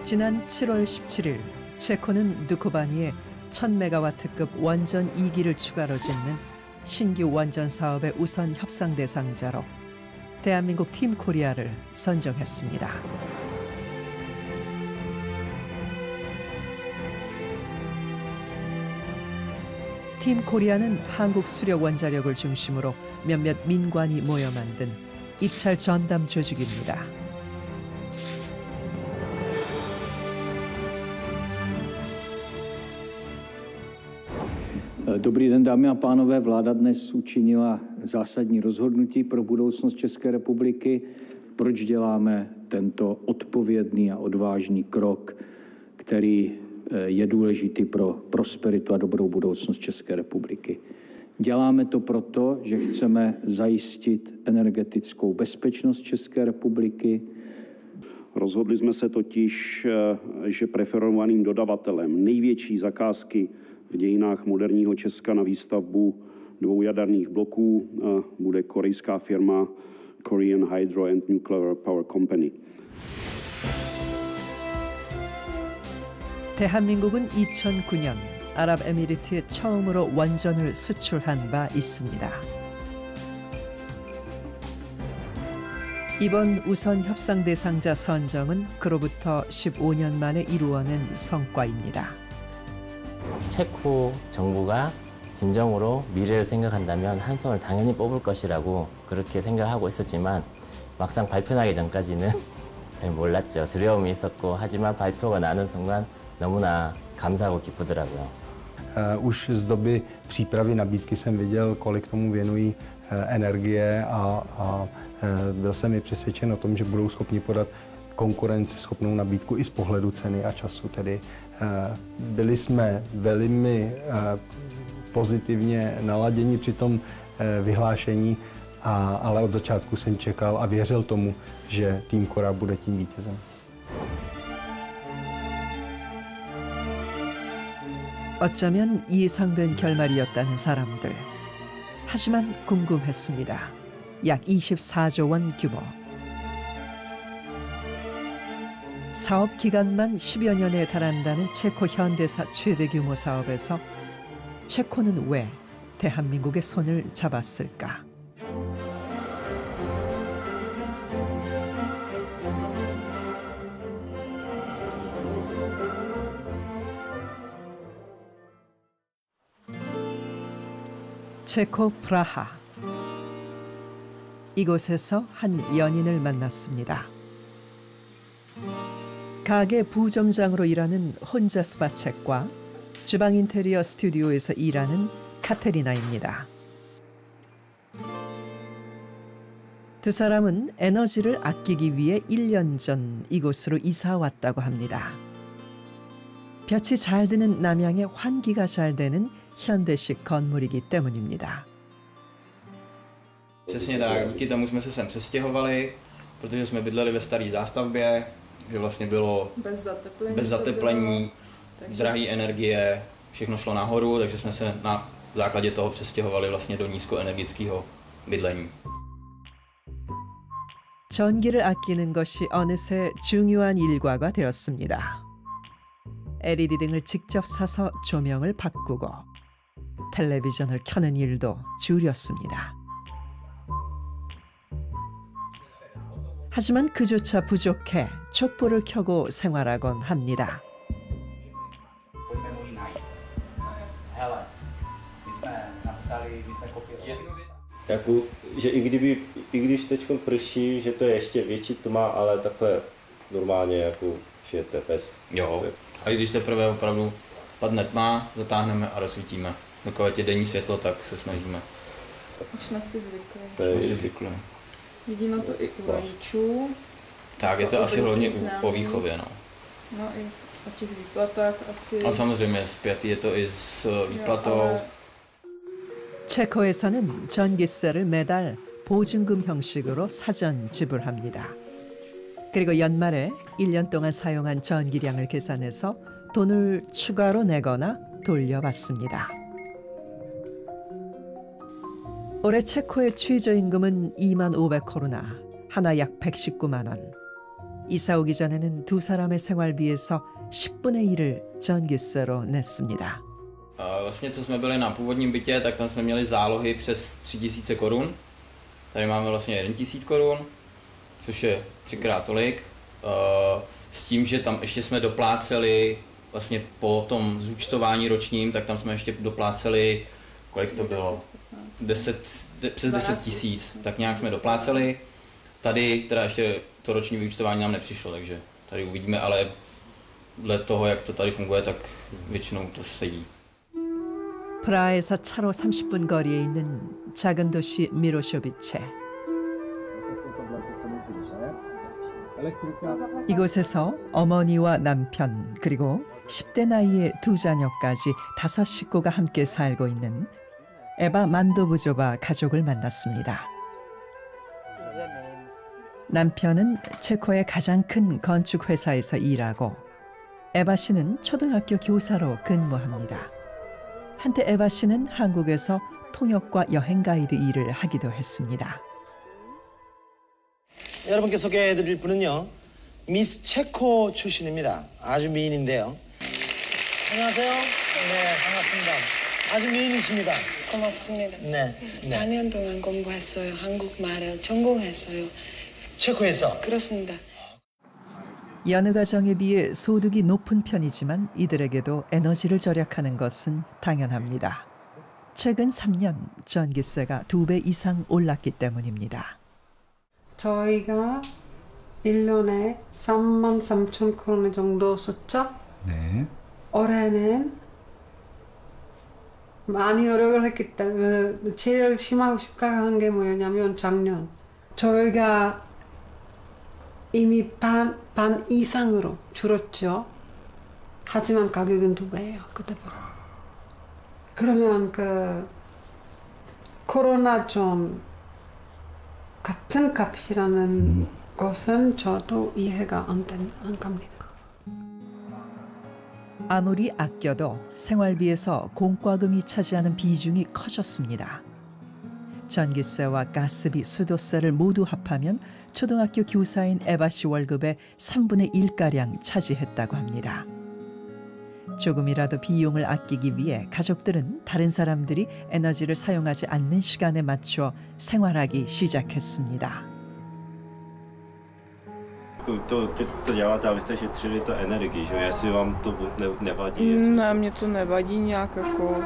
지난 7월 17일 체코는 누코바니에 1000메가와트급 원전 2기를 추가로 짓는 신규 원전 사업의 우선 협상 대상자로 대한민국 팀 코리아를 선정했습니다. 팀 코리아는 한국 수력 원자력을 중심으로 몇몇 민관이 모여 만든 입찰 전담 조직입니다. Dobrý den, dámy a pánové. Vláda dnes učinila zásadní rozhodnutí pro budoucnost České republiky. Proč děláme tento odpovědný a odvážný krok, který je důležitý pro prosperitu a dobrou budoucnost České republiky? Děláme to proto, že chceme zajistit energetickou bezpečnost České republiky. Rozhodli jsme se totiž, že preferovaným dodavatelem největší zakázky v dějinách moderního Česka na výstavbu 2 jaderných bloků bude korejská firma Korean Hydro and Nuclear Power Company. 대한민국은 2009년 아랍에미리트에 처음으로 원전을 수출한 바 있습니다. 이번 우선 협상 대상자 선정은 그로부터 15년 만에 이루어낸 성과입니다. 체코 정부가 진정으로 미래를 생각한다면 한 손을 당연히 뽑을 것이라고 그렇게 생각하고 있었지만 막상 발표 나기 전까지는 몰랐죠. 두려움이 있었고 하지만 발표가 나는 순간 너무나 감사하고 기쁘더라고요. Už z doby přípravy nabídky jsem viděl, kolik tomu věnují energie a byl jsem i přesvědčen o tom, že budou schopni podat konkurenceschopnou nabídku i z pohledu ceny a času. Tedy byli jsme velmi pozitivně naladěni při tom vyhlášení, ale od začátku jsem čekal a věřil tomu, že tým Kora bude tím vítězem. 어쩌면 예상된 결말이었다는 사람들. 하지만 궁금했습니다. 약 24조 원 규모. 사업 기간만 10여 년에 달한다는 체코 현대사 최대 규모 사업에서 체코는 왜 대한민국의 손을 잡았을까? 체코 프라하. 이곳에서 한 연인을 만났습니다. 가게 부점장으로 일하는 혼자 스바첵과 주방 인테리어 스튜디오에서 일하는 카테리나입니다. 두 사람은 에너지를 아끼기 위해 1년 전 이곳으로 이사 왔다고 합니다. 볕이 잘 드는 남양에 환기가 잘 되는 현대식 건물이기 때문입니다. Přesně tak, díky tomu jsme se sem přestěhovali, protože jsme bydleli ve staré zástavbě, že vlastně bylo bez zateplení, drahé energie, všechno šlo nahoru, takže jsme se na základě toho přestěhovali vlastně do nízkoenergického bydlení. 전기를 아끼는 것이 어느새 중요한 일과가 되었습니다. LED 등을 직접 사서 조명을 바꾸고 텔레비전을 켜는 일도 줄였습니다. 하지만 그조차 부족해 촛불을 켜고 생활하곤 합니다. Jako, že i když teď prší, že to je ještě větší tma, ale takhle normálně jako šijete bez. Jo, a když teprve opravdu padne tma, zatáhneme a rozsvítíme. Dokud je denní světlo, tak se snažíme. Už jsme si zvykli. Vidíme to i u rodičů. Tak je to asi hlavně po výchově, no. No i o těch výplatách asi. A samozřejmě zpět je to i s výplatou. 체코에서는 전기세를 매달 보증금 형식으로 사전 지불합니다. 그리고 연말에 1년 동안 사용한 전기량을 계산해서 돈을 추가로 내거나 돌려받습니다. 올해 체코의 최저임금은 25,000코로나, 하나 약 119만 원. 이사 오기 전에는 두 사람의 생활비에서 10분의 1을 전기세로 냈습니다. Vlastně, co jsme byli na původním bytě, tak tam jsme měli zálohy přes 3000 korun. Tady máme vlastně 1000 korun, což je 3x tolik. S tím, že tam ještě jsme dopláceli vlastně po tom zúčtování ročním, tak tam jsme ještě dopláceli, kolik to bylo? Přes 10 000, tak nějak jsme dopláceli. Tady teda ještě to roční vyúčtování nám nepřišlo, takže tady uvidíme, ale dle toho, jak to tady funguje, tak většinou to sedí. 프라하에서 차로 30분 거리에 있는 작은 도시 미로쇼비체. 이곳에서 어머니와 남편 그리고 10대 나이의 두 자녀까지 5 식구가 함께 살고 있는 에바 만도부조바 가족을 만났습니다. 남편은 체코의 가장 큰 건축 회사에서 일하고 에바 씨는 초등학교 교사로 근무합니다. 한때 에바 씨는 한국에서 통역과 여행 가이드 일을 하기도 했습니다. 여러분께 소개해드릴 분은요, 미스 체코 출신입니다. 아주 미인인데요. 안녕하세요. 네, 반갑습니다. 아주 미인이십니다. 고맙습니다. 네. 4년 동안 공부했어요. 한국말을 전공했어요. 체코에서? 그렇습니다. 여느 가정에 비해 소득이 높은 편이지만 이들에게도 에너지를 절약하는 것은 당연합니다. 최근 3년 전기세가 2배 이상 올랐기 때문입니다. 저희가 1년에 33,000원 정도 썼죠? 네. 올해는 많이 노력을 했기 때문에 제일 심각한 게 뭐냐면 작년 저희가 이미 반 이상으로 줄었죠. 하지만 가격은 2배예요. 그때보다. 그러면 그 코로나 전 같은 값이라는 것은 저도 이해가 안 갑니다. 아무리 아껴도 생활비에서 공과금이 차지하는 비중이 커졌습니다. 전기세와 가스비, 수도세를 모두 합하면 초등학교 교사인 에바 씨 월급의 3분의 1가량 차지했다고 합니다. 조금이라도 비용을 아끼기 위해 가족들은 다른 사람들이 에너지를 사용하지 않는 시간에 맞춰 생활하기 시작했습니다. To děláte, abyste šetřili to energii, že? Jestli vám to nevadí? Ne, mě to nevadí nějak jako...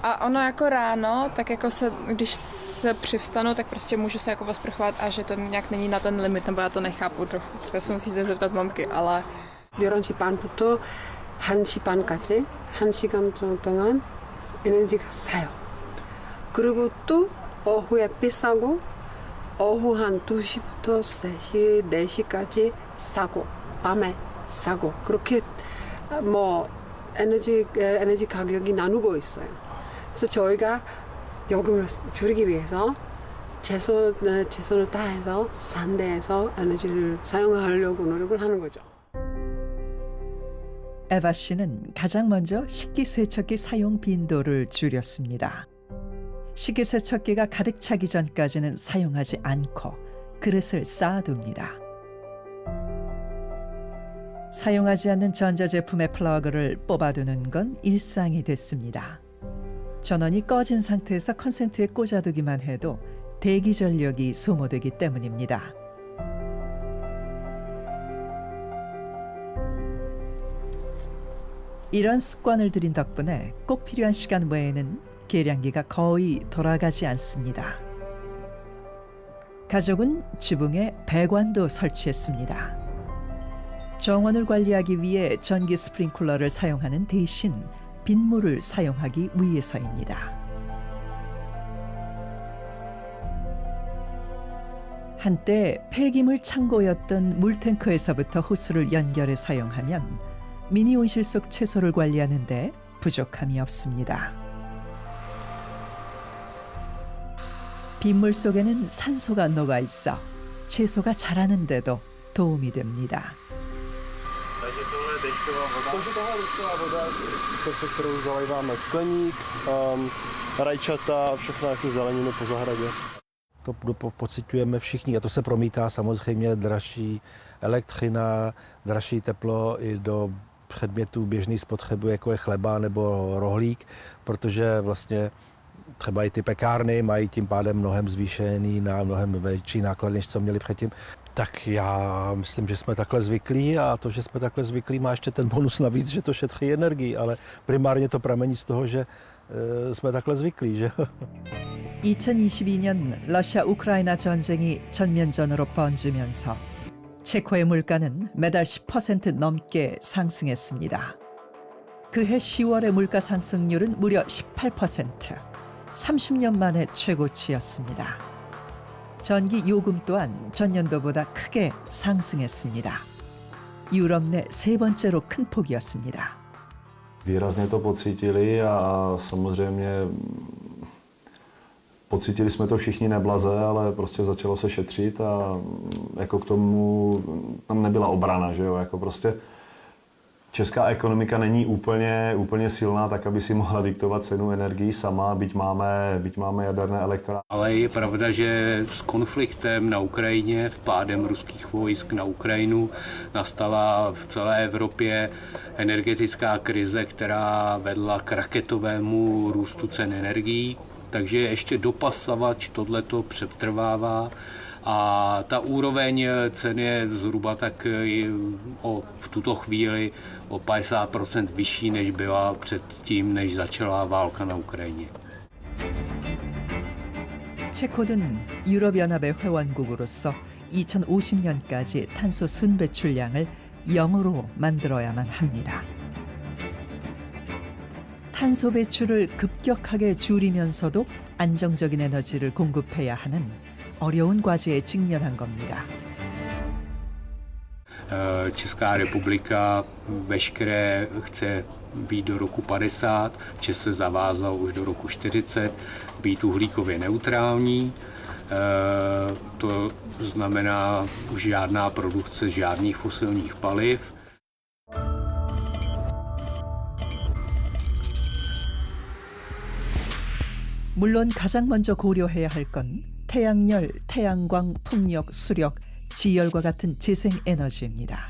A ono jako ráno, tak jako když se přivstanu, tak prostě můžu se jako osprchovat a že to nějak není na ten limit, nebo já to nechápu trochu. To se musíte zeptat mamky, ale... 11시 반부터 1시 반까지 1시간 동안 에너지가 사요. 그리고 또 오후에 비싸고 오후 한 2시부터 3시, 4시까지 사고 밤에 사고 그렇게 뭐 에너지 가격이 나누고 있어요. 그래서 저희가 요금을 줄이기 위해서 최선을 다해서 싼 데에서 에너지를 사용하려고 노력을 하는 거죠. 에바 씨는 가장 먼저 식기세척기 사용 빈도를 줄였습니다. 식기세척기가 가득 차기 전까지는 사용하지 않고 그릇을 쌓아둡니다. 사용하지 않는 전자제품의 플러그를 뽑아두는 건 일상이 됐습니다. 전원이 꺼진 상태에서 컨센트에 꽂아두기만 해도 대기 전력이 소모되기 때문입니다. 이런 습관을 들인 덕분에 꼭 필요한 시간 외에는 계량기가 거의 돌아가지 않습니다. 가족은 지붕에 배관도 설치했습니다. 정원을 관리하기 위해 전기 스프링클러를 사용하는 대신 빗물을 사용하기 위해서입니다. 한때 폐기물 창고였던 물탱크에서부터 호스를 연결해 사용하면 미니 온실 속 채소를 관리하는 데 부족함이 없습니다. 빗물 속에는 산소가 녹아 있어 채소가 자라는 데도 도움이 됩니다. kterou zaléváme skleník, rajčata, všechno jako zeleninu po zahradě. To pociťujeme všichni a to se promítá samozřejmě dražší elektřina, dražší teplo i do předmětů běžné spotřeby, jako je chleba nebo rohlík, protože vlastně třeba i ty pekárny mají tím pádem mnohem zvýšený, mnohem větší náklady, než co měli předtím. Tak já myslím, že jsme takhle zvyklí a to, že jsme takhle zvyklí, má ještě ten bonus navíc, že to šetří energii, ale primárně to pramení z toho, že jsme takhle zvyklí, že? 2022년 러시아 우크라이나 전쟁이 전면전으로 번지면서 체코의 물가는 매달 10% 넘게 상승했습니다. 그해 10월의 물가 상승률은 무려 18%, 30년 만에 최고치였습니다. 전기 요금 또한 전년도보다 크게 상승했습니다. 유럽 내 세 번째로 큰 폭이었습니다. Výrazně to pocítili a samozřejmě pocítili jsme to všichni neblaze, ale prostě začalo se šetřit a jako k tomu tam nebyla obrana, že jo, jako prostě česká ekonomika není úplně silná, tak aby si mohla diktovat cenu energií sama, byť máme jaderné elektrárny. Ale je pravda, že s konfliktem na Ukrajině, vpádem ruských vojsk na Ukrajinu, nastala v celé Evropě energetická krize, která vedla k raketovému růstu cen energií. Takže ještě dopasavač tohleto přetrvává a ta úroveň cen je zhruba tak v tuto chvíli o 50% vyšší, než byla předtím, než začala válka na Ukrajině. 체코는 유럽연합의 회원국으로서 2050년까지 탄소 순배출량을 0으로 만들어야만 합니다. 탄소 배출을 급격하게 줄이면서도 안정적인 에너지를 공급해야 하는 어려운 과제에 직면한 겁니다. Česká republika veškeré chce být do roku 50, Čes se zavázal už do roku 40 být uhlíkově neutrální. To znamená už žádná produkce žádných fosilních paliv. 물론 가장 먼저 고려해야 할 건 태양열, 태양광, 풍력, 수력, 지열과 같은 재생에너지입니다.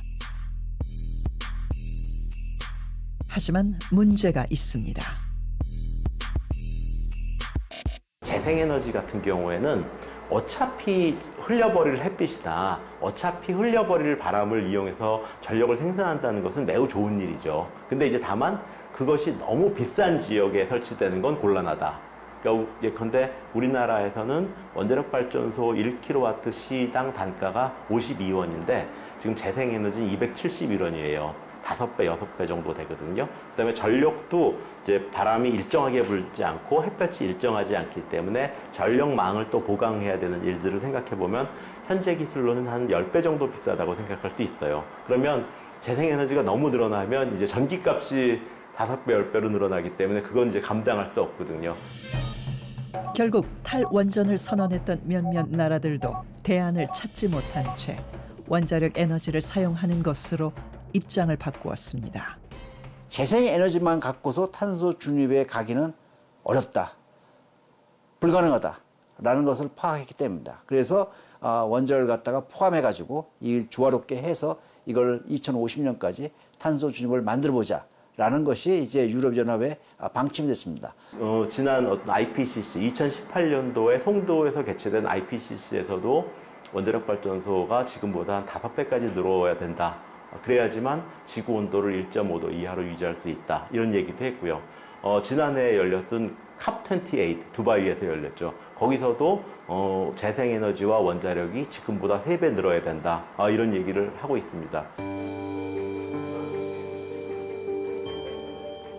하지만 문제가 있습니다. 재생에너지 같은 경우에는 어차피 흘려버릴 햇빛이다, 어차피 흘려버릴 바람을 이용해서 전력을 생산한다는 것은 매우 좋은 일이죠. 근데 이제 다만 그것이 너무 비싼 지역에 설치되는 건 곤란하다. 그러니까 예컨대 우리나라에서는 원자력 발전소 1kWh당 단가가 52원인데 지금 재생에너지는 271원이에요. 5배, 6배 정도 되거든요. 그다음에 전력도 이제 바람이 일정하게 불지 않고 햇볕이 일정하지 않기 때문에 전력망을 또 보강해야 되는 일들을 생각해 보면 현재 기술로는 한 10배 정도 비싸다고 생각할 수 있어요. 그러면 재생에너지가 너무 늘어나면 이제 전기값이 5배, 10배로 늘어나기 때문에 그건 이제 감당할 수 없거든요. 결국 탈원전을 선언했던 몇몇 나라들도 대안을 찾지 못한 채 원자력 에너지를 사용하는 것으로 입장을 바꾸었습니다. 재생에너지만 갖고서 탄소 중립에 가기는 어렵다, 불가능하다라는 것을 파악했기 때문입니다. 그래서 원자력을 갖다가 포함해가지고 이 조화롭게 해서 이걸 2050년까지 탄소 중립을 만들어보자. 라는 것이 이제 유럽연합의 방침이 됐습니다. 지난 IPCC 2018년도에 송도에서 개최된 IPCC에서도 원자력 발전소가 지금보다 한 5배까지 늘어야 된다. 그래야지만 지구 온도를 1.5도 이하로 유지할 수 있다. 이런 얘기도 했고요. 지난해 열렸던 COP28 두바이에서 열렸죠. 거기서도 재생에너지와 원자력이 지금보다 3배 늘어야 된다. 이런 얘기를 하고 있습니다.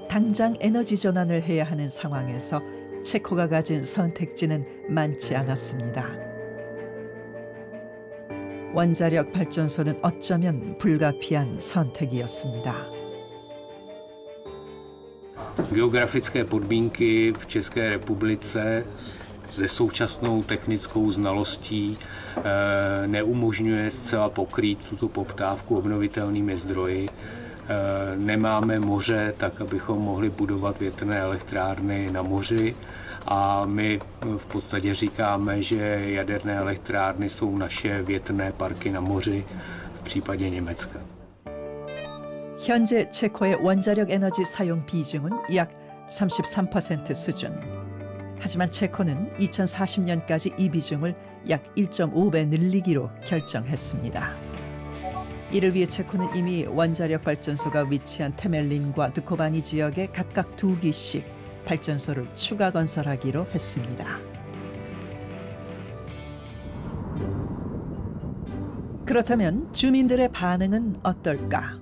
당장 에너지 전환을 해야 하는 상황에서 체코가 가진 선택지는 많지 않았습니다. 원자력 발전소는 어쩌면 불가피한 선택이었습니다. Geografické podmínky v České republice se současnou technickou znalostí neumožňuje zcela pokrýt tuto poptávku obnovitelnými zdroji. Nemáme moře, tak abychom mohli budovat větrné elektrárny na moři A my v podstatě říkáme, že jaderné elektrárny jsou naše větrné parky na moři v případě Německa. 현재 체코의 원자력 에너지 사용 비중은 약 33% 수준. 하지만 체코는 2040년까지 이 비중을 약 1.5배 늘리기로 결정했습니다. 이를 위해 체코는 이미 원자력 발전소가 위치한 테멜린과 두코바니 지역에 각각 2기씩 발전소를 추가 건설하기로 했습니다. 그렇다면 주민들의 반응은 어떨까?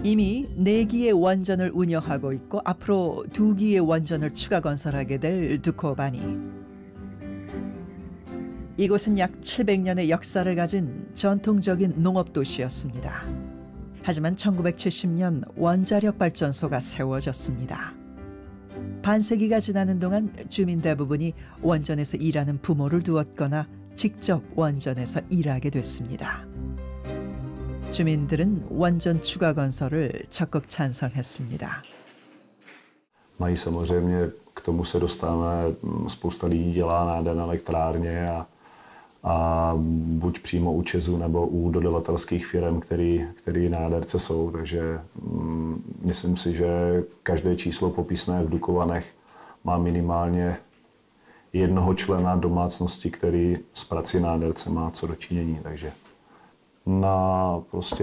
이미 4기의 원전을 운영하고 있고 앞으로 2기의 원전을 추가 건설하게 될 두코바니. 이곳은 약 700년의 역사를 가진 전통적인 농업도시였습니다. 하지만 1970년 원자력 발전소가 세워졌습니다. 반세기가 지나는 동안 주민 대부분이 원전에서 일하는 부모를 두었거나 직접 원전에서 일하게 됐습니다. 주민들은 원전 추가 건설을 적극 찬성했습니다. Mají samozřejmě, k tomu se dostáváme, spousta lidí dělá na jaderné elektrárně a buď přímo u ČEZu nebo u dodavatelských firm, který na jaderce jsou. Takže myslím si, že každé číslo popisné v Dukovanech má minimálně jednoho člena domácnosti, který s prací na jaderce má co do činění. Takže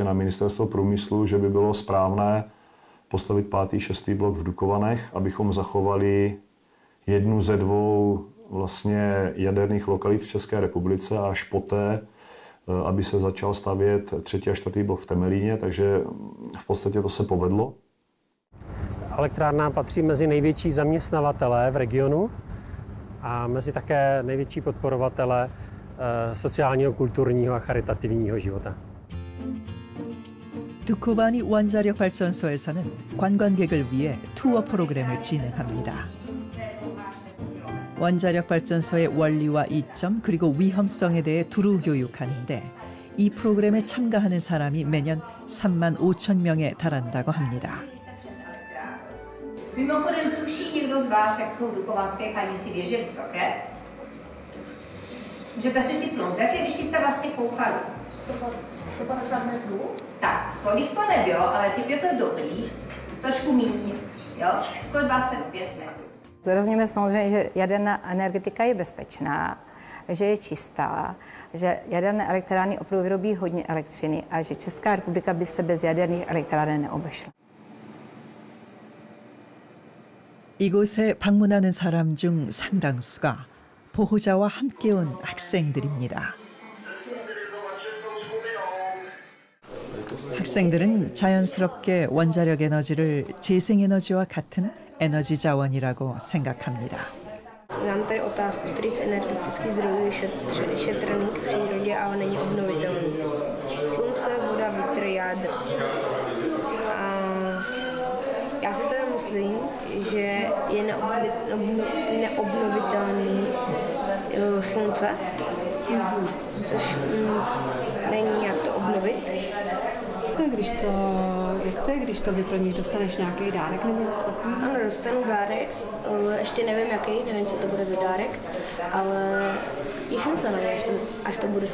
na ministerstvo průmyslu, že by bylo správné postavit 5. 6. blok v Dukovanech, abychom zachovali jednu ze 2 vlastně jaderných lokalit v České republice a až poté, aby se začal stavět 3. a 4. blok v Temelíně, takže v podstatě to se povedlo. Elektrárna patří mezi největší zaměstnavatele v regionu a mezi také největší podporovatele sociálního, kulturního a charitativního života. 두코바니 원자력 발전소에서는 관광객을 위해 투어 프로그램을 진행합니다. 원자력 발전소의 원리와 이점 그리고 위험성에 대해 두루 교육하는데 이 프로그램에 참가하는 사람이 매년 3만 5천 명에 달한다고 합니다. Mimochodem tuší někdo z vás, jak jsou dukovanské chladící věže vysoké? Můžete si tipnout, z jaké výšky jste vlastně koukali? 150 metrů? Tak, tolik to nebylo, ale typ je to dobrý, trošku méně, jo? 125 metrů. Zdůrazňujeme samozřejmě, že jaderná energetika je bezpečná, že je čistá, že jaderné elektrárny opravdu vyrobí hodně elektřiny a že Česká republika by se bez jaderných elektráren neobešla. 이곳에 방문하는 사람 중 상당수가 보호자와 함께 온 학생들입니다. 학생들은 자연스럽게 원자력 에너지를 재생에너지와 같은 에너지 자원이라고 생각합니다. Mám tady otázku, který z energetických zdrojů je šetrný k přírodě, ale není obnovitelný. Slunce, voda, vítr, jádro. A já si teda myslím, že je neobnovitelný slunce, což není jak to obnovit. Když to vyplníš, dostaneš nějaký dárek nebo něco takového? Ano, dostanu dárek, ještě nevím jaký, nevím, co to bude za dárek, ale těším se na něj, až to bude.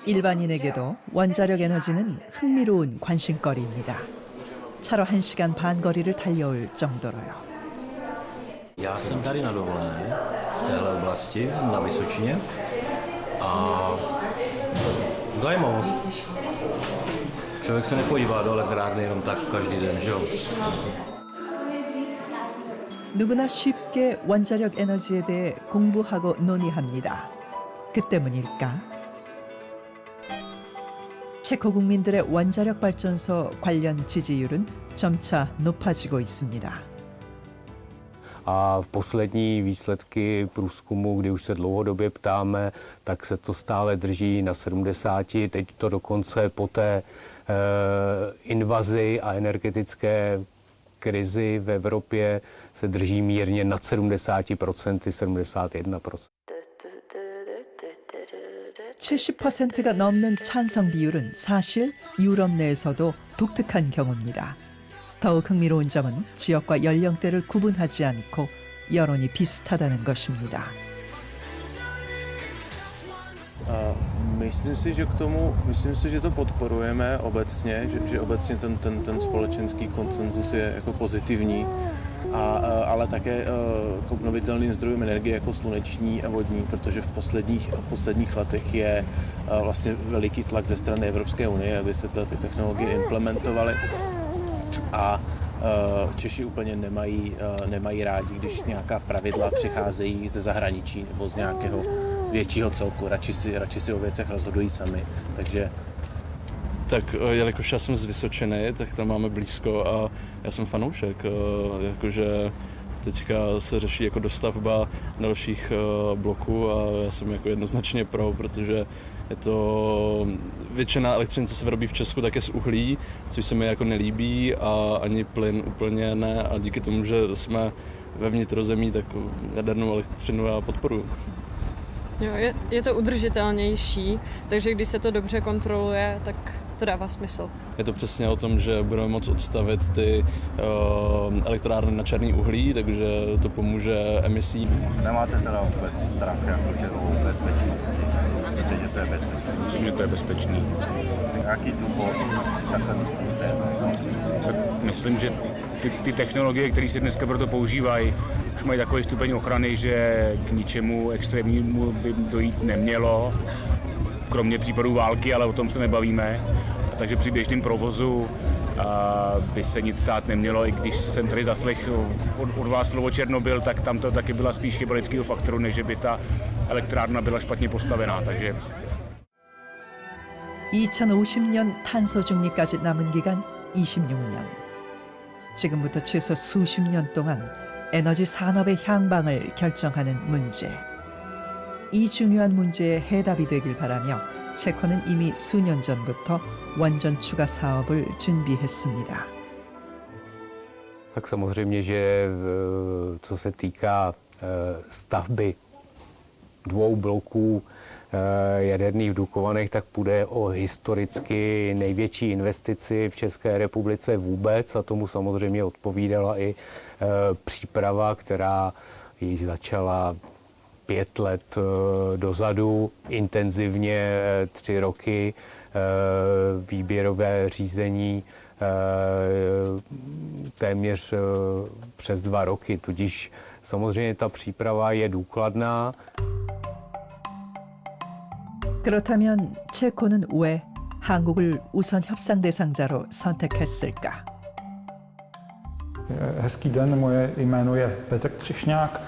일반인에게도 원자력 에너지는 흥미로운 관심거리입니다. 차로 1시간 반 거리를 달려올 정도로요. Já jsem tady na dovolené v téhle oblasti na Vysočině a zajímavost. Člověk se nepodívá do elektrárny jenom tak každý den, že jo? 누구나 쉽게 원자력 에너지에 대해 공부하고 논의합니다. 그 때문일까? 체코 국민들의 원자력 발전소 관련 지지율은 점차 높아지고 있습니다. A poslední výsledky průzkumu, kdy už se dlouhodobě ptáme, tak se to stále drží na 70. Teď to dokonce po té invazi a energetické krizi v Evropě se drží mírně nad 70%, 71%. 70%가 넘는 찬성 비율은 사실 유럽 내에서도 독특한 경우입니다. 더욱 흥미로운 점은 지역과 연령대를 구분하지 않고 여론이 비슷하다는 것입니다. Myslím si, že to podporujeme obecně, že obecně ten společenský konsenzus je jako pozitivní, ale také k obnovitelným zdrojům energie jako sluneční a vodní, protože v posledních letech je vlastně veliký tlak ze strany Evropské unie, aby se ty technologie implementovaly. A Češi úplně nemají rádi, když nějaká pravidla přicházejí ze zahraničí nebo z nějakého většího celku. Radši si o věcech rozhodují sami. Takže tak jelikož já jsem z Vysočiny, tak tam máme blízko a já jsem fanoušek. Jakože teďka se řeší jako dostavba dalších bloků a já jsem jako jednoznačně pro, protože je to většina elektřiny, co se vyrobí v Česku, tak je z uhlí, což se mi jako nelíbí a ani plyn úplně ne a díky tomu, že jsme ve vnitrozemí, tak jadernou elektřinu já podporuji. Jo, je to udržitelnější, takže když se to dobře kontroluje, tak to dává smysl. Je to přesně o tom, že budeme moct odstavit ty elektrárny na černý uhlí, takže to pomůže emisí. Nemáte teda vůbec strach jakože o bezpečnosti? Myslíte, že to je bezpečné? Myslím, že to je bezpečný. Jaký důvod si takhle myslíte? Myslím, že ty technologie, které se dneska proto používají, už mají takový stupeň ochrany, že k ničemu extrémnímu by dojít nemělo, kromě případů války, ale o tom se nebavíme. Takže při běžném provozu by se nic stát nemělo, i když jsem tady zaslechl od vás slovo Černobyl, tak tam to taky byla spíš chyba lidského faktoru, než by ta elektrárna byla špatně postavená. Takže 2050년 탄소 중립까지 남은 기간 26년. 지금부터 최소 수십 년 동안 에너지 산업의 향방을 결정하는 문제. 이 중요한 문제에 해답이 되길 바라며 체코는 이미 수년 전부터 원전 추가 사업을 준비했습니다. Tak samozřejmě, že co se týká stavby 2 bloků jaderných v Dukovanech, tak půjde o historicky největší investici v České republice vůbec a tomu samozřejmě odpovídala i příprava, která již začala 5 let dozadu, intenzivně 3 roky, výběrové řízení téměř přes 2 roky, tudíž samozřejmě ta příprava je důkladná. 그렇다면 체코는 왜 한국을 우선 협상 대상자로 선택했을까? Hezký den, moje jméno je Petr Třešňák,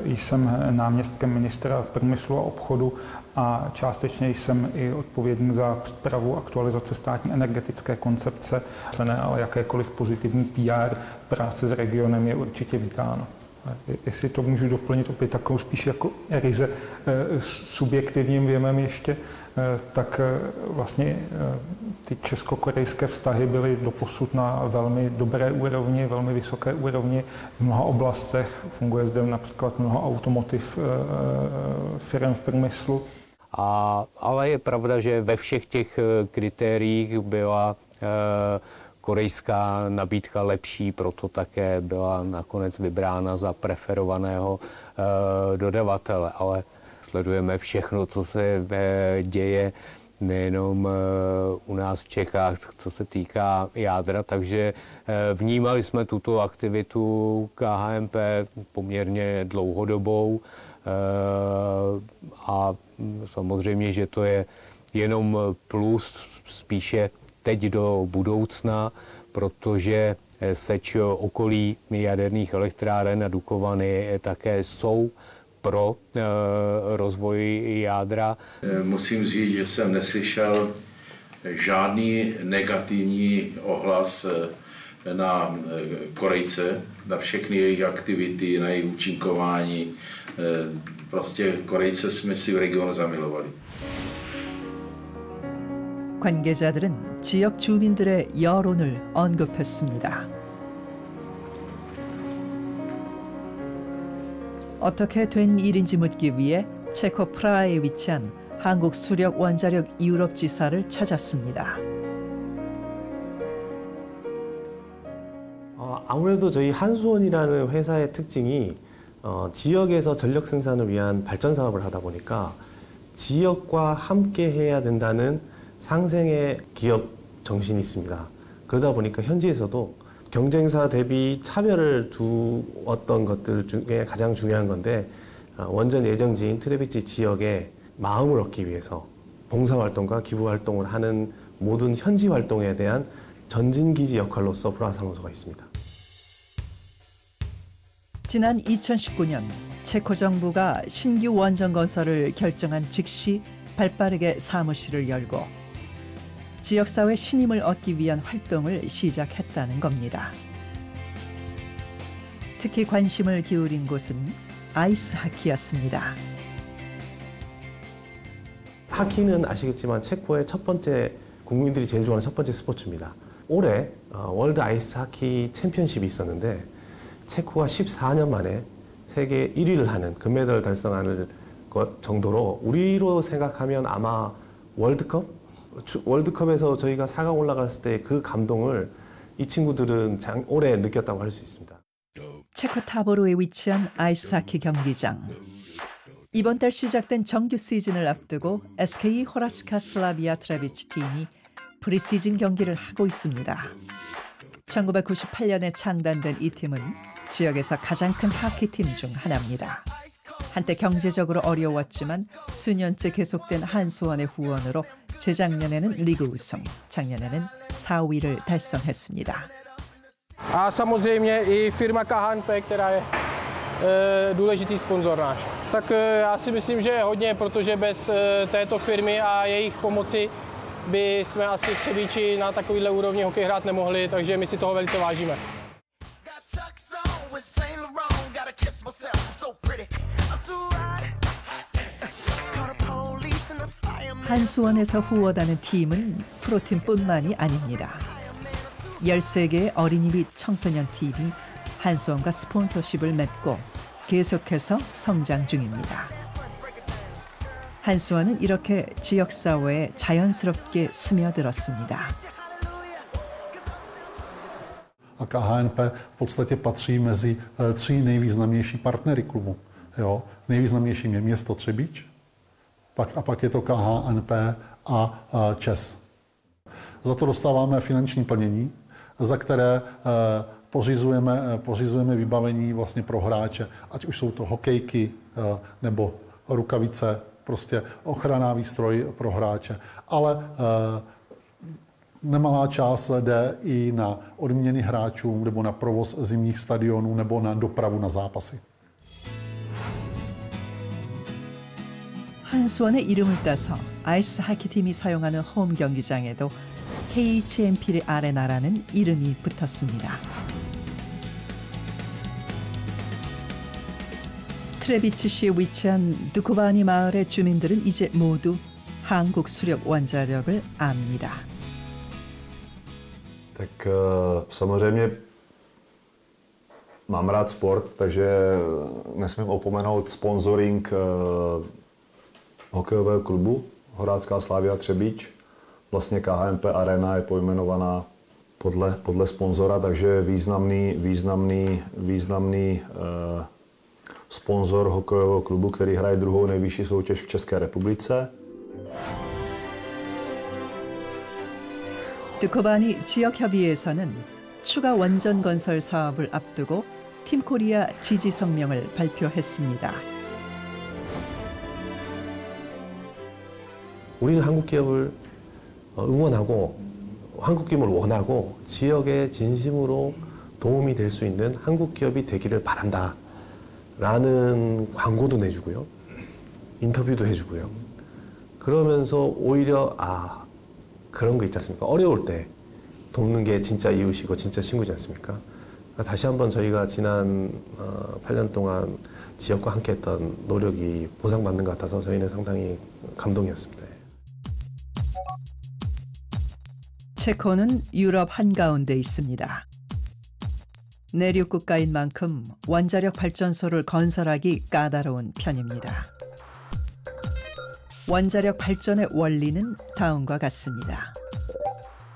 jsem náměstkem ministra průmyslu a obchodu a částečně jsem i odpovědný za přípravu aktualizace státní energetické koncepce, ale jakékoliv pozitivní PR práce s regionem je určitě vítáno. Jestli to můžu doplnit opět takovou spíš jako ryze subjektivním věmem ještě, tak vlastně ty česko-korejské vztahy byly doposud na velmi dobré úrovni, velmi vysoké úrovni v mnoha oblastech. Funguje zde například mnoho automotiv firm v průmyslu. Ale je pravda, že ve všech těch kritériích byla korejská nabídka lepší, proto také byla nakonec vybrána za preferovaného dodavatele. Ale sledujeme všechno, co se děje nejenom u nás v Čechách, co se týká jádra, takže vnímali jsme tuto aktivitu KHMP poměrně dlouhodobou a samozřejmě, že to je jenom plus spíše teď do budoucna, protože seč okolí jaderných elektráren a Dukovany také jsou pro rozvoj jádra. Musím říct, že jsem neslyšel žádný negativní ohlas na Korejce, na všechny jejich aktivity, na jejich účinkování. Prostě Korejce jsme si v regionu zamilovali. 관계자들은 지역 주민들의 여론을 언급했습니다. 어떻게 된 일인지 묻기 위해 체코 프라하에 위치한 한국 수력 원자력 유럽 지사를 찾았습니다. 아무래도 저희 한수원이라는 회사의 특징이 지역에서 전력 생산을 위한 발전 사업을 하다 보니까 지역과 함께 해야 된다는 상생의 기업 정신이 있습니다. 그러다 보니까 현지에서도 경쟁사 대비 차별을 두었던 것들 중에 가장 중요한 건데 원전 예정지인 트레비치 지역의 마음을 얻기 위해서 봉사활동과 기부활동을 하는 모든 현지 활동에 대한 전진기지 역할로서 불화사무소가 있습니다. 지난 2019년 체코 정부가 신규 원전 건설을 결정한 즉시 발빠르게 사무실을 열고 지역사회 신임을 얻기 위한 활동을 시작했다는 겁니다. 특히 관심을 기울인 곳은 아이스하키였습니다. 하키는 아시겠지만 체코의 첫 번째 국민들이 제일 좋아하는 첫 번째 스포츠입니다. 올해 월드 아이스 하키 챔피언십이 있었는데 체코가 14년 만에 세계 1위를 하는 금메달 달성하는 것 정도로 우리로 생각하면 아마 월드컵에서 저희가 4강 올라갔을 때 그 감동을 이 친구들은 올해 느꼈다고 할 수 있습니다. 체코 타보로에 위치한 아이스하키 경기장. 이번 달 시작된 정규 시즌을 앞두고 SK 호라츠카 슬라비아 트레비치 팀이 프리시즌 경기를 하고 있습니다. 1998년에 창단된 이 팀은 지역에서 가장 큰 하키팀 중 하나입니다. 한때 경제적으로 어려웠지만 수년째 계속된 한수원의 후원으로 재작년에는 리그 우승, 작년에는 4위를 달성했습니다. A samozřejmě i firma KHNP, která je důležitý sponzor náš. Tak já si myslím, že hodně, protože bez této firmy a jejich pomoci by jsme asi v Třebíči na takovýhle úrovni hokej hrát nemohli, takže my si toho velice vážíme. 한수원에서 후원하는 팀은 프로팀뿐만이 아닙니다. 13개의 어린이 및 청소년 팀이 한수원과 스폰서십을 맺고 계속해서 성장 중입니다. 한수원은 이렇게 지역사회에 자연스럽게 스며들었습니다. A KHNP v podstatě patří mezi 3 nejvýznamnější partnery klubu. Jo? Nejvýznamnějším je město Třebíč, pak je to KHNP a ČEZ. Za to dostáváme finanční plnění, za které pořizujeme vybavení vlastně pro hráče, ať už jsou to hokejky nebo rukavice, prostě ochranná výstroj pro hráče. Ale nemalá část jde i na odměny hráčům nebo na provoz zimních stadionů nebo na dopravu na zápasy. 한수원의 이름을 따서 아이스 하키팀이 사용하는 홈 경기장에도 KHNP 아레나라는 이름이 붙었습니다. 트레비치시에 위치한 두코바니 마을의 주민들은 이제 모두 한국 수력 원자력을 압니다. Tak samozřejmě mám rád sport, takže nesmím opomenout sponsoring hokejového klubu Horácká Slavia Třebíč. Vlastně KHNP Arena je pojmenovaná podle sponzora, takže významný sponzor hokejového klubu, který hraje druhou nejvyšší soutěž v České republice. 두코바니 지역협의회에서는 추가 원전 건설 사업을 앞두고 팀코리아 지지 성명을 발표했습니다. 우리는 한국 기업을 응원하고 한국 기업을 원하고 지역에 진심으로 도움이 될 수 있는 한국 기업이 되기를 바란다 라는 광고도 내주고요. 인터뷰도 해주고요. 그러면서 오히려 그런 거 있지 않습니까? 어려울 때 돕는 게 진짜 이웃이고 진짜 친구지 않습니까? 다시 한번 저희가 지난 8년 동안 지역과 함께했던 노력이 보상받는 것 같아서 저희는 상당히 감동이었습니다. 체코는 유럽 한가운데 있습니다. 내륙 국가인 만큼 원자력 발전소를 건설하기 까다로운 편입니다. 원자력 발전의 원리는 다음과 같습니다.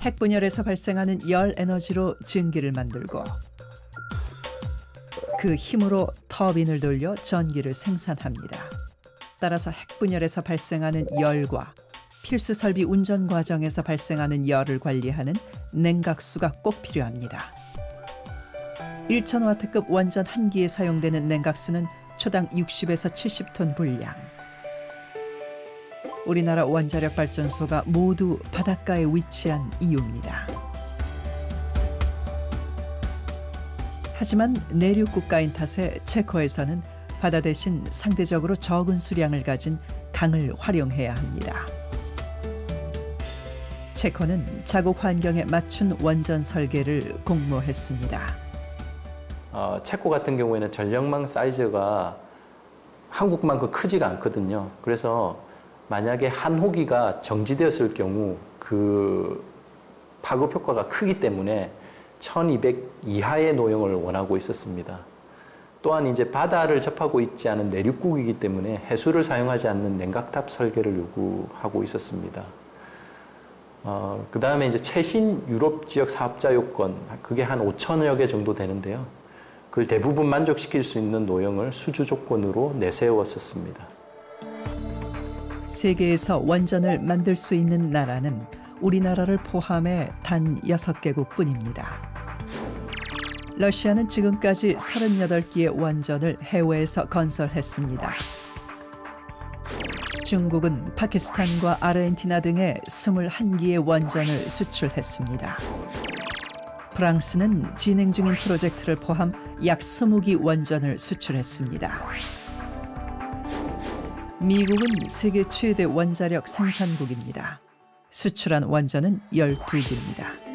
핵분열에서 발생하는 열 에너지로 증기를 만들고 그 힘으로 터빈을 돌려 전기를 생산합니다. 따라서 핵분열에서 발생하는 열과 필수 설비 운전 과정에서 발생하는 열을 관리하는 냉각수가 꼭 필요합니다. 1000W급 원전 한 기에 사용되는 냉각수는 초당 60에서 70톤 분량. 우리나라 원자력 발전소가 모두 바닷가에 위치한 이유입니다. 하지만 내륙 국가인 탓에 체코에서는 바다 대신 상대적으로 적은 수량을 가진 강을 활용해야 합니다. 체코는 자국 환경에 맞춘 원전 설계를 공모했습니다. 체코 같은 경우에는 전력망 사이즈가 한국만큼 크지가 않거든요. 그래서 만약에 한 호기가 정지되었을 경우 그 파급 효과가 크기 때문에 1200 이하의 노용을 원하고 있었습니다. 또한 이제 바다를 접하고 있지 않은 내륙국이기 때문에 해수를 사용하지 않는 냉각탑 설계를 요구하고 있었습니다. 그 다음에 이제 최신 유럽 지역 사업자 요건, 그게 한 5천여 개 정도 되는데요. 그걸 대부분 만족시킬 수 있는 노형을 수주 조건으로 내세웠었습니다. 세계에서 원전을 만들 수 있는 나라는 우리나라를 포함해 단 6개국 뿐입니다. 러시아는 지금까지 38기의 원전을 해외에서 건설했습니다. 중국은 파키스탄과 아르헨티나 등에 21기의 원전을 수출했습니다. 프랑스는 진행 중인 프로젝트를 포함 약 20기 원전을 수출했습니다. 미국은 세계 최대 원자력 생산국입니다. 수출한 원전은 12기입니다.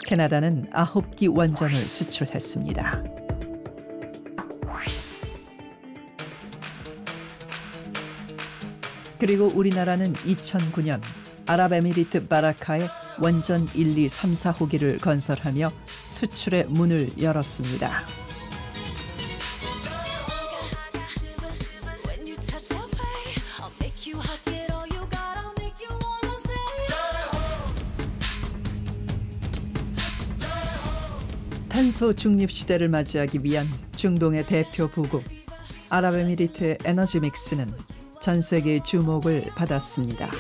캐나다는 9기 원전을 수출했습니다. 그리고 우리나라는 2009년 아랍에미리트 바라카에 원전 1, 2, 3, 4호기를 건설하며 수출의 문을 열었습니다. 탄소 중립 시대를 맞이하기 위한 중동의 대표 부국 아랍에미리트의 에너지 믹스는 전 세계의 주목을 받았습니다.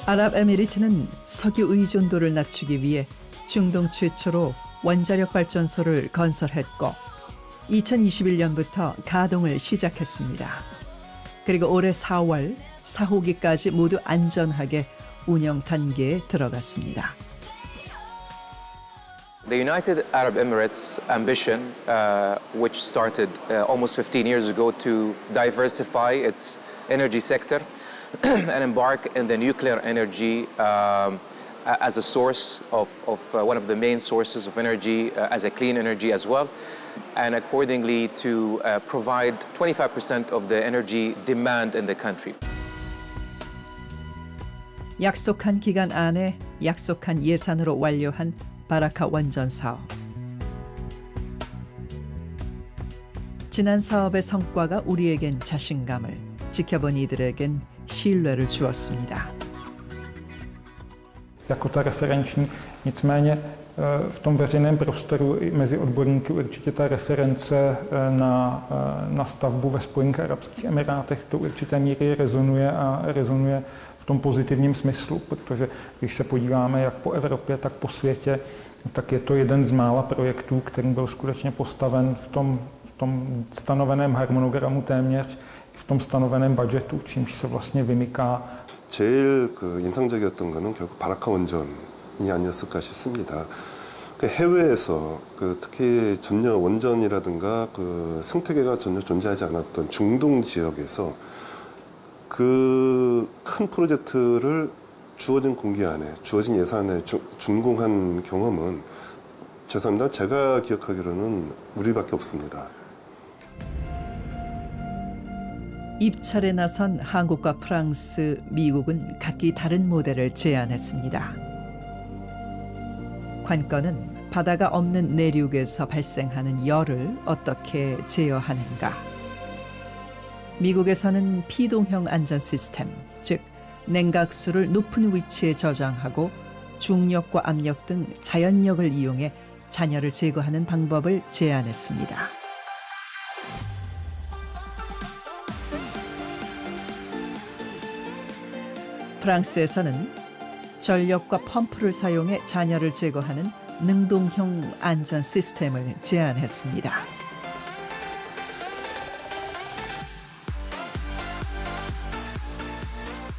아랍에미리트는 석유 의존도를 낮추기 위해 중동 최초로 원자력 발전소를 건설했고 2021년부터 가동을 시작했습니다. 그리고 올해 4월 4호기까지 모두 안전하게 운영 단계에 들어갔습니다. The United Arab Emirates' ambition, which started almost 15 years ago to diversify its energy sector and embark in the nuclear energy as a source of one of the main sources of energy, as a clean energy as well, and accordingly to provide 25% of the energy demand in the country. 약속한 기간 안에 약속한 예산으로 완료한 바라카 원전 사업. 지난 사업의 성과가 우리에겐 자신감을, 지켜본 이들에겐 신뢰를 주었습니다. Jako ta referenční, nicméně v tom veřejném prostoru i mezi odborníky určitě ta reference na stavbu ve Spojených arabských emirátech do určité míry rezonuje a rezonuje v tom pozitivním smyslu, protože když se podíváme jak po Evropě, tak po světě, tak je to jeden z mála projektů, který byl skutečně postaven v tom stanoveném harmonogramu téměř, v tom stanoveném budžetu, čímž se vlastně vymyká. 제일 인상적이었던 거는 결국 바라카 원전이 아니었을까 싶습니다. 해외에서 특히 전혀 원전이라든가 생태계가 전혀 존재하지 않았던 중동 지역에서 그 큰 프로젝트를 주어진 공기 안에, 주어진 예산에 준공한 경험은 죄송합니다. 제가 기억하기로는 우리밖에 없습니다. 입찰에 나선 한국과 프랑스, 미국은 각기 다른 모델을 제안했습니다. 관건은 바다가 없는 내륙에서 발생하는 열을 어떻게 제어하는가? 미국에서는 피동형 안전 시스템, 즉 냉각수를 높은 위치에 저장하고 중력과 압력 등 자연력을 이용해 잔여를 제거하는 방법을 제안했습니다. 프랑스에서는 전력과 펌프를 사용해 잔여를 제거하는 능동형 안전 시스템을 제안했습니다.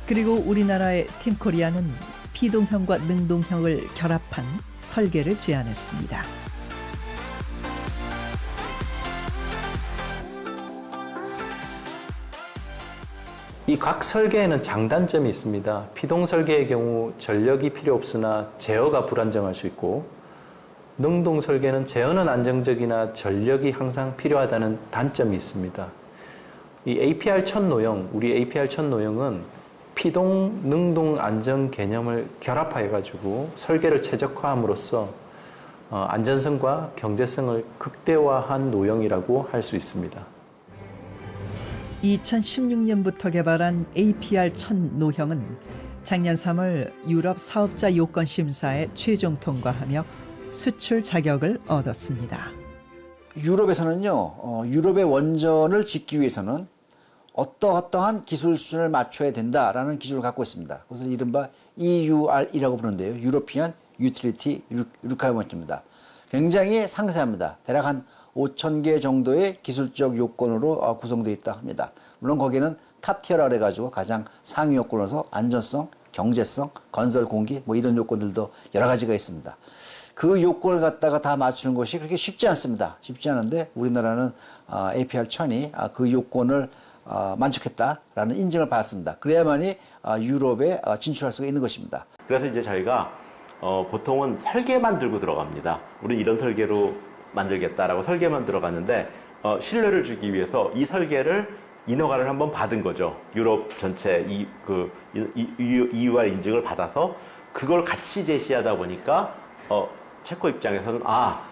그리고 우리나라의 팀코리아는 피동형과 능동형을 결합한 설계를 제안했습니다. 이 각 설계에는 장단점이 있습니다. 피동 설계의 경우 전력이 필요 없으나 제어가 불안정할 수 있고, 능동 설계는 제어는 안정적이나 전력이 항상 필요하다는 단점이 있습니다. 이 APR1000 노형, 우리 APR1000 노형은 피동, 능동 안전 개념을 결합해가지고 설계를 최적화함으로써 안전성과 경제성을 극대화한 노형이라고 할 수 있습니다. 2016년부터 개발한 APR1000 노형은 작년 3월 유럽 사업자 요건 심사에 최종 통과하며 수출 자격을 얻었습니다. 유럽에서는요, 유럽의 원전을 짓기 위해서는 어떠한 기술 수준을 맞춰야 된다라는 기준을 갖고 있습니다. 그것을 이른바 EUR이라고 부르는데요. European Utility Requirement입니다. 굉장히 상세합니다. 대략 한 5,000개 정도의 기술적 요건으로 구성되어 있다 합니다. 물론 거기는 탑티어라 그래가지고 가장 상위 요건으로서 안전성, 경제성, 건설 공기 뭐 이런 요건들도 여러 가지가 있습니다. 그 요건을 갖다가 다 맞추는 것이 그렇게 쉽지 않습니다. 쉽지 않은데 우리나라는 APR1000이 그 요건을 만족했다라는 인증을 받았습니다. 그래야만이 유럽에 진출할 수가 있는 것입니다. 그래서 이제 저희가 보통은 설계만 들고 들어갑니다. 우리 이런 설계로 만들겠다라고 설계만 들어갔는데 신뢰를 주기 위해서 이 설계를 인허가를 한번 받은 거죠. 유럽 전체 EUR 인증을 받아서 그걸 같이 제시하다 보니까 체코 입장에서는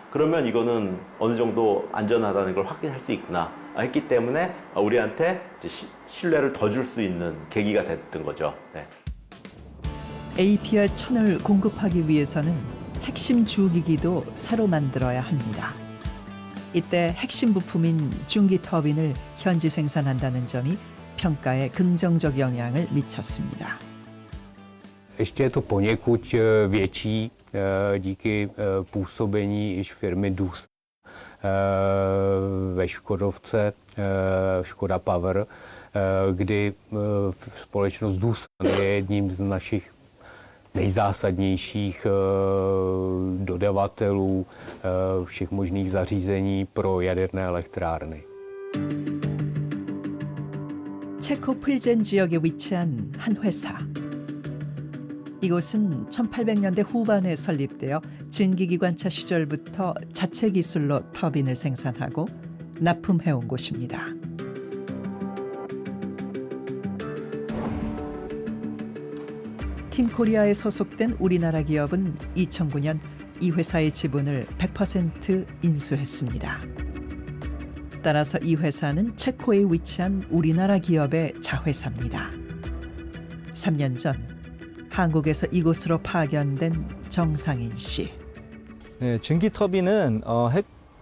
그러면 이거는 어느 정도 안전하다는 걸 확인할 수 있구나 했기 때문에 우리한테 이제 신뢰를 더 줄 수 있는 계기가 됐던 거죠. 네. APR1000을 공급하기 위해서는 핵심 주기기도 새로 만들어야 합니다. 이때 핵심 부품인 중기 터빈을 현지 생산한다는 점이 평가에 긍정적 영향을 미쳤습니다. Ještě je to poněkud větší díky působení již firmy DUS ve Škodovce, Škoda Power, kdy společnost DUS je jedním z našich nejzásadnějších dodavatelů všech možných zařízení pro jaderné elektrárny. 체코 풀젠 지역에 위치한 한 회사. 이곳은 1800년대 후반에 설립되어 증기기관차 시절부터 자체 기술로 터빈을 생산하고 납품해온 곳입니다. 팀코리아에 소속된 우리나라 기업은 2009년 이 회사의 지분을 100% 인수했습니다. 따라서 이 회사는 체코에 위치한 우리나라 기업의 자회사입니다. 3년 전 한국에서 이곳으로 파견된 정상인 씨. 네, 증기 터빈은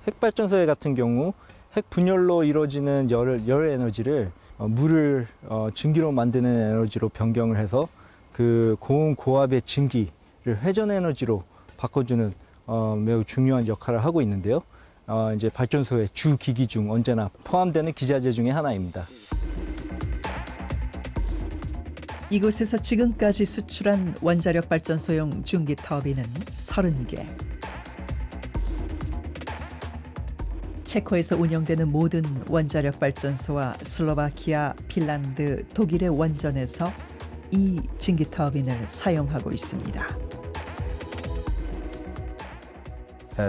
핵발전소 같은 경우 핵 분열로 이루어지는 열 에너지를 물을 증기로 만드는 에너지로 변경을 해서 그 고압의 증기를 회전 에너지로 바꿔주는 매우 중요한 역할을 하고 있는데요. 이제 발전소의 주 기기 중 언제나 포함되는 기자재 중에 하나입니다. 이곳에서 지금까지 수출한 원자력 발전소용 중기 터빈은 30개. 체코에서 운영되는 모든 원자력 발전소와 슬로바키아, 핀란드, 독일의 원전에서 이 증기 터빈을 sa용하고 있습니다.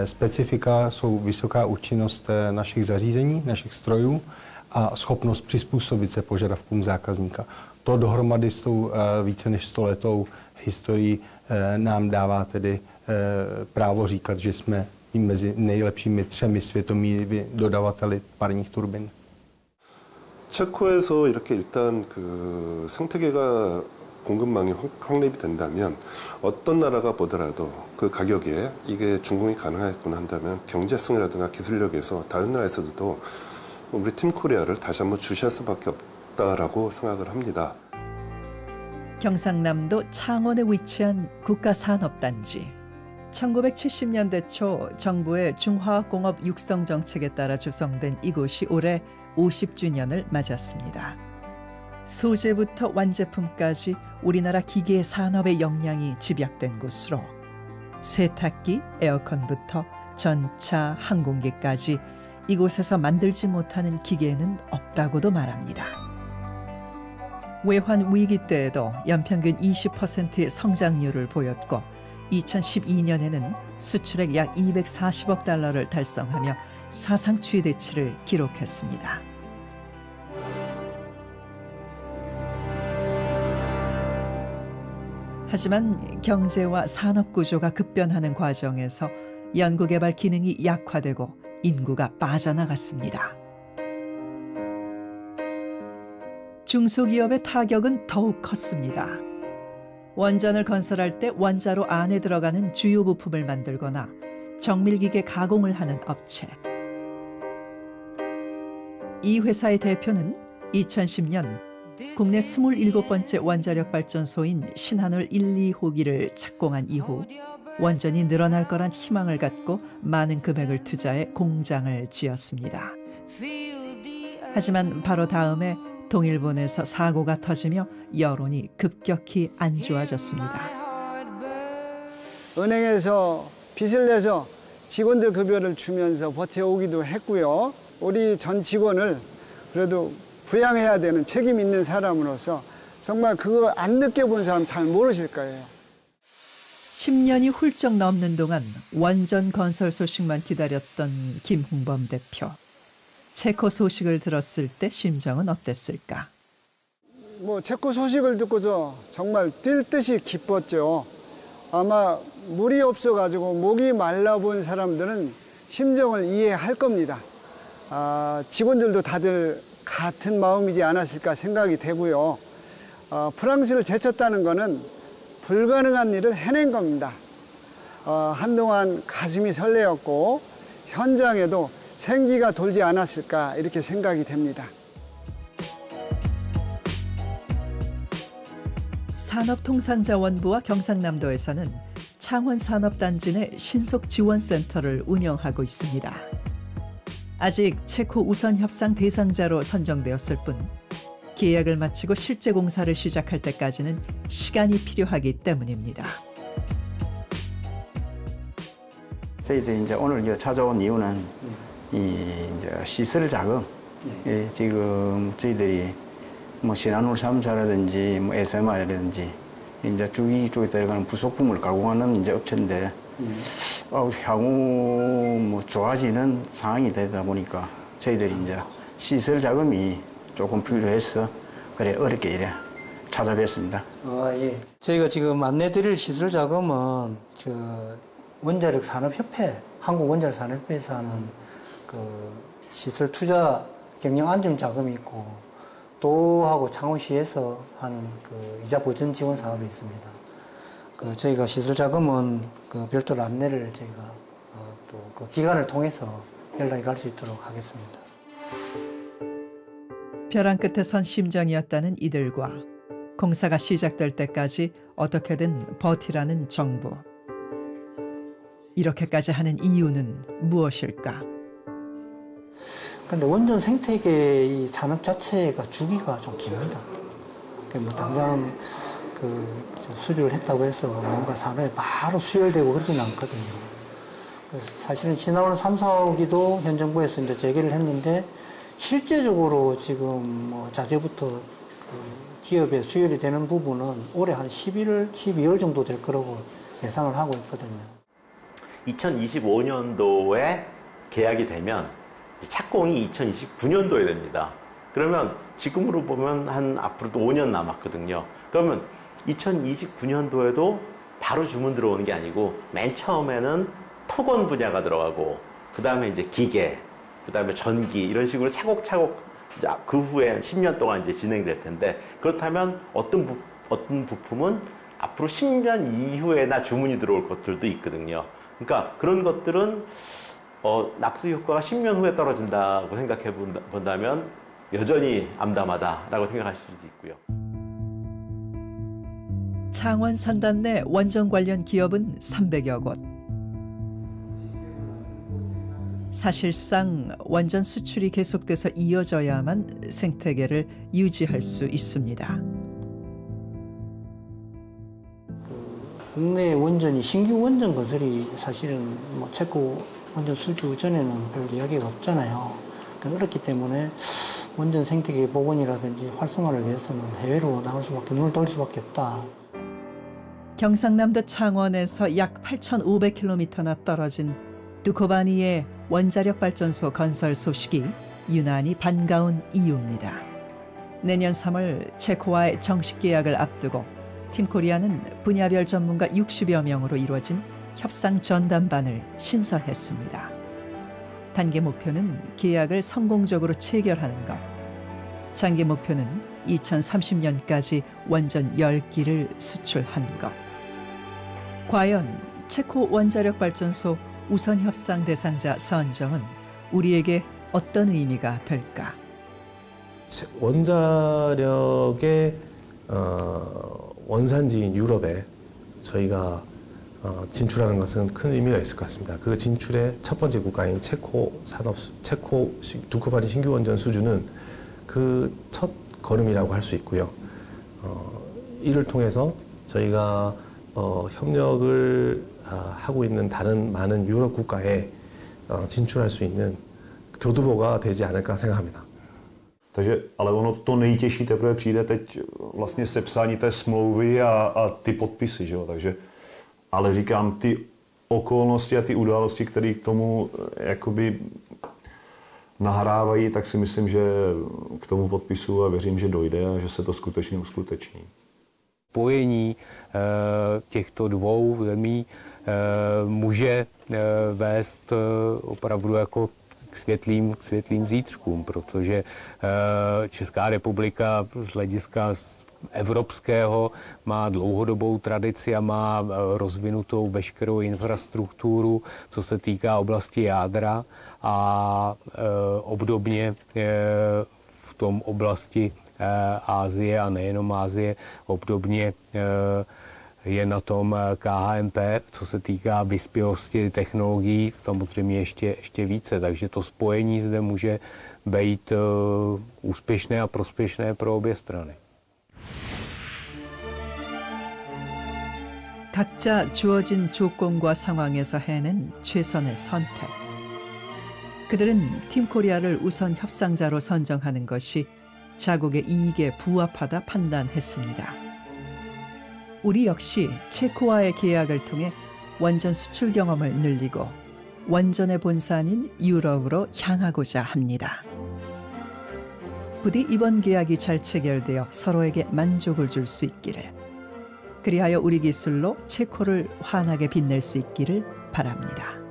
Specifika jsou vysoká účinnost našich zařízení, našich strojů a schopnost přizpůsobit se požadavkům zákazníka. To dohromady s tou více než 100letou historií nám dává tedy právo říkat, že jsme mezi nejlepšími 3 světovými dodavateli parních turbin. 체코에서 이렇게 일단 그 생태계가 공급망이 확립이 된다면 어떤 나라가 보더라도 그 가격에 이게 준공이 가능하겠구나 한다면 경제성이라든가 기술력에서 다른 나라에서도 우리 팀 코리아를 다시 한번 주시할 수밖에 없다라고 생각을 합니다. 경상남도 창원에 위치한 국가산업단지. 1970년대 초 정부의 중화학공업 육성 정책에 따라 조성된 이곳이 올해 50주년을 맞았습니다. 소재부터 완제품까지 우리나라 기계 산업의 역량이 집약된 곳으로 세탁기, 에어컨부터 전차, 항공기까지 이곳에서 만들지 못하는 기계는 없다고도 말합니다. 외환 위기 때에도 연평균 20%의 성장률을 보였고 2012년에는 수출액 약 240억 달러를 달성하며 사상 최대치를 기록했습니다. 하지만 경제와 산업 구조가 급변하는 과정에서 연구개발 기능이 약화되고 인구가 빠져나갔습니다. 중소기업의 타격은 더욱 컸습니다. 원전을 건설할 때 원자로 안에 들어가는 주요 부품을 만들거나 정밀기계 가공을 하는 업체. 이 회사의 대표는 2010년 국내 27번째 원자력 발전소인 신한울 1, 2호기를 착공한 이후 원전이 늘어날 거란 희망을 갖고 많은 금액을 투자해 공장을 지었습니다. 하지만 바로 다음에 동일본에서 사고가 터지며 여론이 급격히 안 좋아졌습니다. 은행에서 빚을 내서 직원들 급여를 주면서 버텨오기도 했고요. 우리 전 직원을 그래도 부양해야 되는 책임 있는 사람으로서 정말 그거 안 느껴본 사람 잘 모르실 거예요. 10년이 훌쩍 넘는 동안 원전 건설 소식만 기다렸던 김홍범 대표. 체코 소식을 들었을 때 심정은 어땠을까? 체코 소식을 듣고서 정말 뛸 듯이 기뻤죠. 아마 물이 없어가지고 목이 말라본 사람들은 심정을 이해할 겁니다. 직원들도 다들 같은 마음이지 않았을까 생각이 되고요. 프랑스를 제쳤다는 것은 불가능한 일을 해낸 겁니다. 한동안 가슴이 설레었고 현장에도 생기가 돌지 않았을까 이렇게 생각이 됩니다. 산업통상자원부와 경상남도에서는 창원산업단지 내 신속지원센터를 운영하고 있습니다. 아직 체코 우선협상 대상자로 선정되었을 뿐 계약을 마치고 실제 공사를 시작할 때까지는 시간이 필요하기 때문입니다. 저희들이 이제 오늘 찾아온 이유는 이제 시설 자금, 지금 저희들이 신한울 3사라든지 SMR이라든지 이제 주기 쪽에 들어가는 부속품을 가공하는 이제 업체인데 향후 좋아지는 상황이 되다 보니까 저희들이 이제 시설 자금이 조금 필요해서 그래 어렵게 이래 찾아뵙습니다. 예. 저희가 지금 안내드릴 시설 자금은 원자력 산업협회, 한국원자력산업협회에서 하는 시설 투자 경영 안정 자금이 있고 도하고 창원시에서 하는 이자 보전 지원 사업이 있습니다. 저희가 시설 자금은 별도로 안내를 저희가 또 기관을 통해서 연락이 갈 수 있도록 하겠습니다. 벼랑 끝에 선 심정이었다는 이들과 공사가 시작될 때까지 어떻게든 버티라는 정부. 이렇게까지 하는 이유는 무엇일까? 근데 원전 생태계 이 산업 자체가 주기가 좀 깁니다. 당장 수주를 했다고 해서 뭔가 산업에 바로 수혈되고 그러지는 않거든요. 사실은 신한울 3, 4호기도 현 정부에서 이제 재개를 했는데 실제적으로 지금 자재부터 기업에 수혈이 되는 부분은 올해 한 12월 정도 될 거라고 예상을 하고 있거든요. 2025년도에 계약이 되면 착공이 2029년도에 됩니다. 그러면 지금으로 보면 한 앞으로도 5년 남았거든요. 그러면 2029년도에도 바로 주문 들어오는 게 아니고 맨 처음에는 토건 분야가 들어가고 그 다음에 이제 기계, 그 다음에 전기 이런 식으로 차곡차곡 이제 그 후에 10년 동안 이제 진행될 텐데 그렇다면 어떤 부품은 앞으로 10년 이후에나 주문이 들어올 것들도 있거든요. 그러니까 그런 것들은 낙수 효과가 10년 후에 떨어진다고 생각해 본다면 여전히 암담하다라고 생각하실 수도 있고요. 창원 산단 내 원전 관련 기업은 300여 곳. 사실상 원전 수출이 계속돼서 이어져야만 생태계를 유지할 수 있습니다. 국내 원전이 신규 원전 건설이 사실은 뭐 체코 원전 수주 전에는 별 이야기가 없잖아요. 그렇기 때문에 원전 생태계 복원이라든지 활성화를 위해서는 해외로 나갈 수밖에, 눈을 돌릴 수밖에 없다. 경상남도 창원에서 약 8,500km나 떨어진 두코바니의 원자력 발전소 건설 소식이 유난히 반가운 이유입니다. 내년 3월 체코와의 정식 계약을 앞두고 팀코리아는 분야별 전문가 60여 명으로 이루어진 협상 전담반을 신설했습니다. 단기 목표는 계약을 성공적으로 체결하는 것. 장기 목표는 2030년까지 원전 10기를 수출하는 것. 과연 체코 원자력 발전소 우선 협상 대상자 선정은 우리에게 어떤 의미가 될까? 원자력의 원산지인 유럽에 저희가 진출하는 것은 큰 의미가 있을 것 같습니다. 그 진출의 첫 번째 국가인 체코 두코바니 신규 원전 수주는 그 첫 걸음이라고 할 수 있고요. 이를 통해서 저희가 협력을 하고 있는 다른 많은 유럽 국가에 진출할 수 있는 교두보가 되지 않을까 생각합니다. Takže, ale ono to nejtěžší teprve přijde teď vlastně sepsání té smlouvy a ty podpisy, že jo? Takže, ale říkám, ty okolnosti a ty události, které k tomu jakoby nahrávají, tak si myslím, že k tomu podpisu a věřím, že dojde a že se to skutečně uskuteční. Spojení těchto dvou zemí může vést opravdu jako k světlým zítřkům, protože Česká republika z hlediska evropského má dlouhodobou tradici a má rozvinutou veškerou infrastrukturu, co se týká oblasti jádra a obdobně v tom oblasti Asie a nejenom Asie, obdobně je na tom KHMP, co se týká vyspělosti technologií, samozřejmě ještě více. Takže to spojení zde může být úspěšné a prospěšné pro obě strany. 각자 주어진 조건과 상황에서 해낸 최선의 선택. 그들은 팀코리아를 우선 협상자로 선정하는 것이 자국의 이익에 부합하다 판단했습니다. 우리 역시 체코와의 계약을 통해 원전 수출 경험을 늘리고 원전의 본산인 유럽으로 향하고자 합니다. 부디 이번 계약이 잘 체결되어 서로에게 만족을 줄 수 있기를, 그리하여 우리 기술로 체코를 환하게 빛낼 수 있기를 바랍니다.